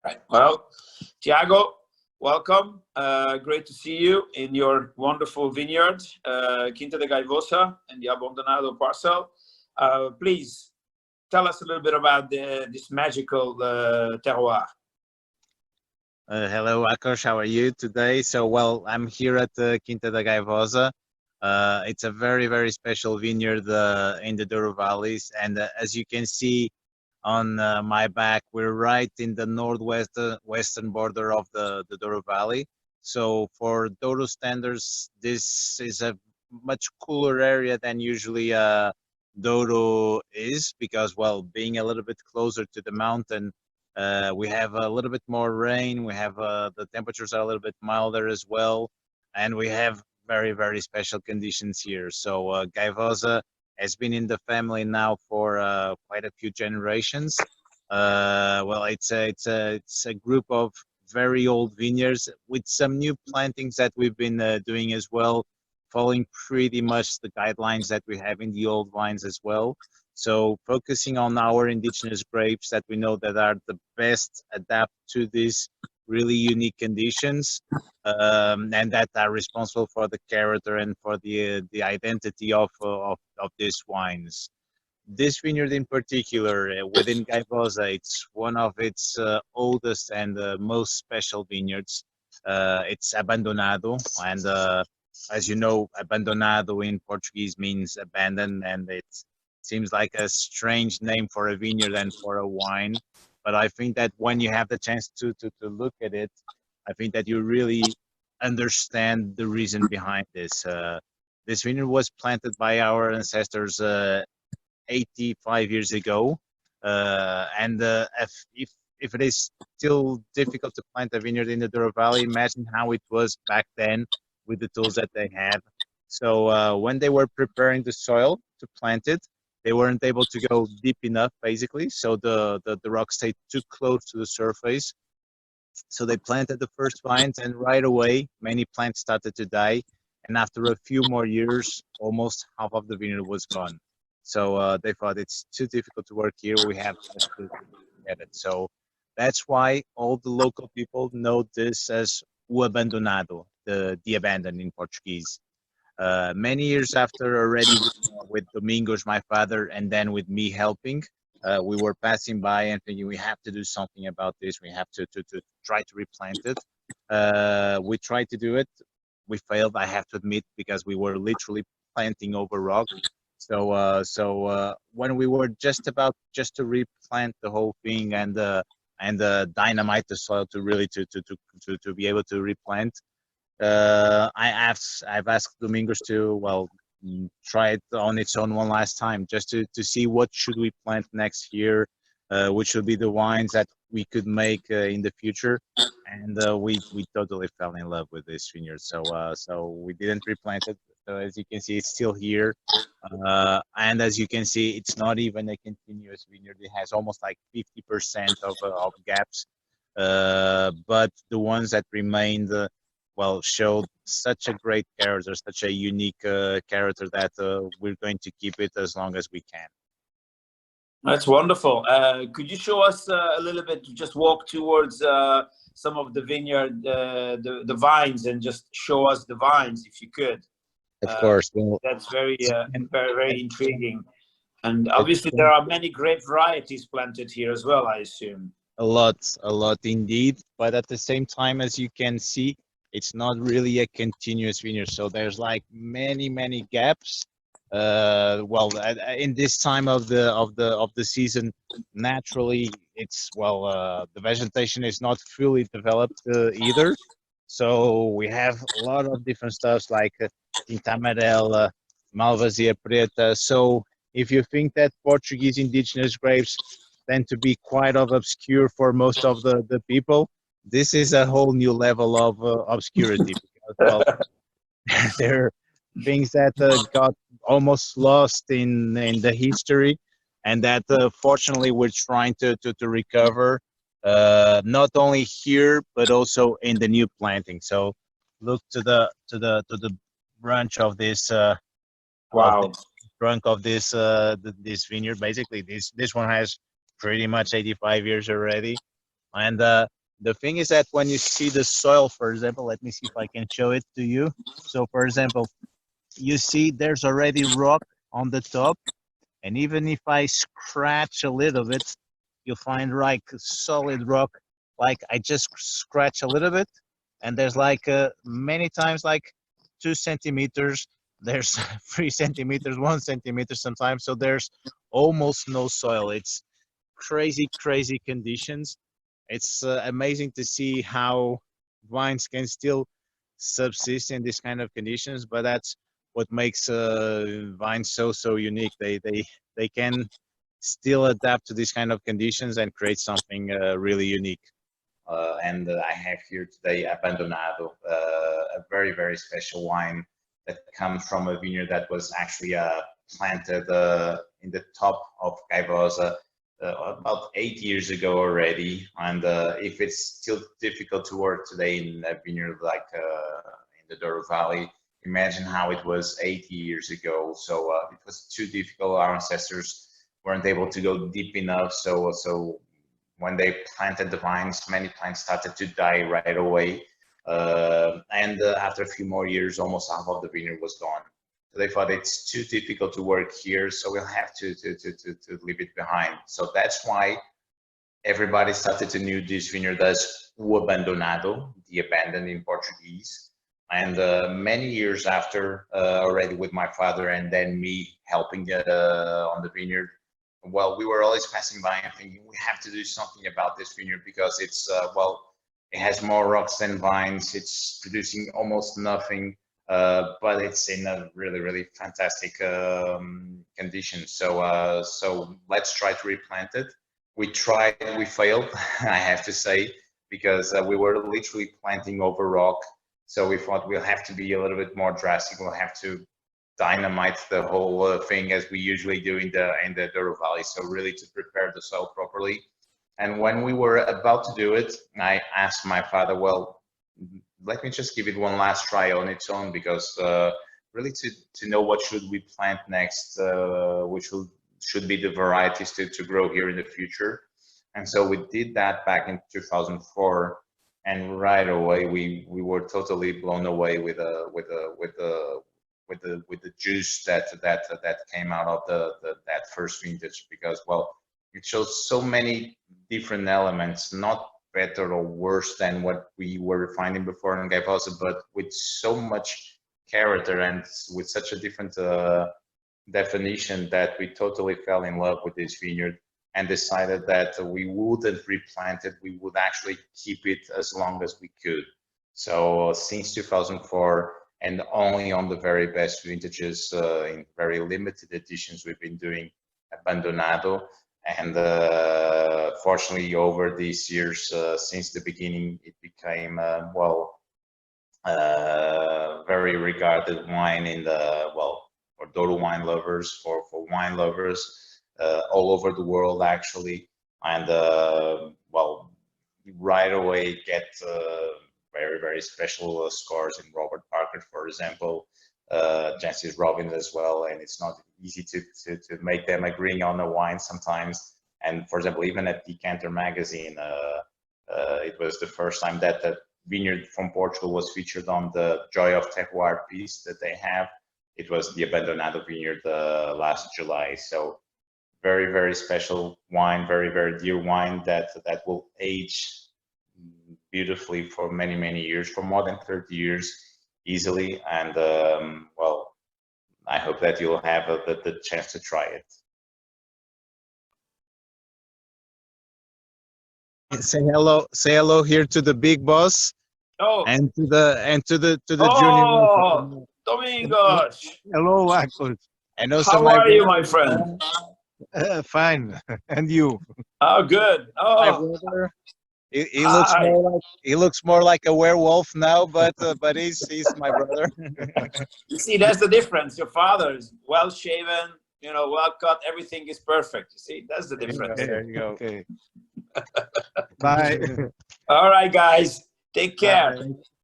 Right. Well, Tiago, welcome. Great to see you in your wonderful vineyard, Quinta da Gaivosa, and the Abandonado parcel. Please tell us a little bit about this magical terroir. Hello, Akash. How are you today? Well, I'm here at Quinta da Gaivosa. It's a very, very special vineyard in the Douro Valleys. And as you can see on my back, we're right in the western border of the Douro Valley. So for Douro standards, this is a much cooler area than usually Douro is because, well, being a little bit closer to the mountain, we have a little bit more rain. We have the temperatures are a little bit milder as well, and we have very, very special conditions here. So Gaivosa has been in the family now for quite a few generations. Well, it's a group of very old vineyards with some new plantings that we've been doing as well, following pretty much the guidelines that we have in the old vines as well. So focusing on our indigenous grapes that we know that are the best adapt to these really unique conditions, and that are responsible for the character and for the identity of these wines. This vineyard in particular, within Gaivosa, it's one of its oldest and most special vineyards. It's Abandonado, and as you know, Abandonado in Portuguese means abandoned, and it seems like a strange name for a vineyard and for a wine. But I think that when you have the chance to look at it, I think that you really understand the reason behind this. This vineyard was planted by our ancestors 85 years ago, and if it is still difficult to plant a vineyard in the Douro Valley, imagine how it was back then with the tools that they had. So when they were preparing the soil to plant it, they weren't able to go deep enough, basically. So the rock stayed too close to the surface. So they planted the first vines, and right away, many plants started to die. And after a few more years, almost half of the vineyard was gone. So they thought it's too difficult to work here. We have to get it. So that's why all the local people know this as o abandonado, the abandoned in Portuguese. Many years after, already with Domingos, my father, and then with me helping, we were passing by and thinking we have to do something about this. We have to try to replant it. We tried to do it. We failed, I have to admit, because we were literally planting over rock. So when we were just about to replant the whole thing and dynamite the soil to really to be able to replant, I've asked Domingos to try it on its own one last time, just to see what should we plant next year, which should be the wines that we could make in the future, and we totally fell in love with this vineyard. So we didn't replant it. So as you can see, it's still here, and as you can see, it's not even a continuous vineyard. It has almost like 50% of gaps, but the ones that remained, showed such a great character, such a unique character that we're going to keep it as long as we can. That's wonderful. Could you show us a little bit, just walk towards some of the vineyard, the vines, and just show us the vines if you could? Of course. Well, that's very, very intriguing. And obviously there are many grape varieties planted here as well, I assume. A lot indeed. But at the same time, as you can see, it's not really a continuous vineyard. So there's like many gaps. In this time of the season, naturally, it's the vegetation is not fully developed either. So we have a lot of different stuffs like Tinta Amarela, Malvasia Preta. So if you think that Portuguese indigenous grapes tend to be quite obscure for most of the people, this is a whole new level of obscurity. Because, there are things that got almost lost in the history, and that fortunately we're trying to recover, not only here but also in the new planting. So look to the branch of this trunk of this this vineyard. Basically, this one has pretty much 85 years already, and The thing is that when you see the soil, for example, let me see if I can show it to you. So, for example, you see there's already rock on the top, and even if I scratch a little bit, you'll find like solid rock. Like I just scratch a little bit, and there's like many times like 2 centimeters. There's 3 centimeters, 1 centimeter sometimes. So there's almost no soil. It's crazy, crazy conditions. It's amazing to see how vines can still subsist in this kind of conditions, but that's what makes vines so unique. They can still adapt to these kind of conditions and create something really unique. And I have here today Abandonado, a very special wine that comes from a vineyard that was actually planted in the top of Gaivosa about 8 years ago already. And if it's still difficult to work today in a vineyard like in the Douro Valley, imagine how it was 80 years ago. So it was too difficult. Our ancestors weren't able to go deep enough. So when they planted the vines, many plants started to die right away. And after a few more years, almost half of the vineyard was gone. So they thought it's too difficult to work here, so we'll have to leave it behind. So that's why everybody started to know this vineyard as O Abandonado, the abandoned in Portuguese. And many years after, already with my father and then me helping on the vineyard, well, we were always passing by and thinking we have to do something about this vineyard because it's, well, it has more rocks than vines. It's producing almost nothing, but it's in a really fantastic condition. So, so let's try to replant it. We tried, we failed, I have to say, because we were literally planting over rock. So we thought we'll have to be a little bit more drastic. We'll have to dynamite the whole thing as we usually do in the Douro Valley. So really to prepare the soil properly. And when we were about to do it, I asked my father, well, let me just give it one last try on its own, because really to know what should we plant next, which should be the varieties to grow here in the future. And so we did that back in 2004. And right away, we were totally blown away with the juice that came out of that first vintage, because, well, it shows so many different elements, not better or worse than what we were finding before in Gaivosa, but with so much character and with such a different definition that we totally fell in love with this vineyard and decided that we wouldn't replant it, we would actually keep it as long as we could. So since 2004, and only on the very best vintages, in very limited editions, we've been doing Abandonado. And fortunately, over these years, since the beginning, it became, well, very regarded wine in the, well, for Douro wine lovers, for wine lovers all over the world, actually. And, well, right away get very special scores in Robert Parker, for example, Jancis Robbins as well, and it's not easy to make them agreeing on a wine sometimes. And for example, even at Decanter magazine, it was the first time that the vineyard from Portugal was featured on the Joy of Terroir piece that they have. It was the Abandonado vineyard last July. So very special wine, very dear wine that will age beautifully for many years, for more than 30 years easily. And well, I hope that you'll have the chance to try it. Say hello here to the big boss. Oh, and to the oh, junior. Domingos. Hello, Marcos. And also How are you, my friend? Fine. And you? Oh, good. Oh, my brother. He looks more like a werewolf now, but he's my brother. You see, that's the difference. Your father is well shaven, you know, well cut. Everything is perfect. You see, that's the difference. There you go. Okay. Bye. All right, guys. Take care. Bye.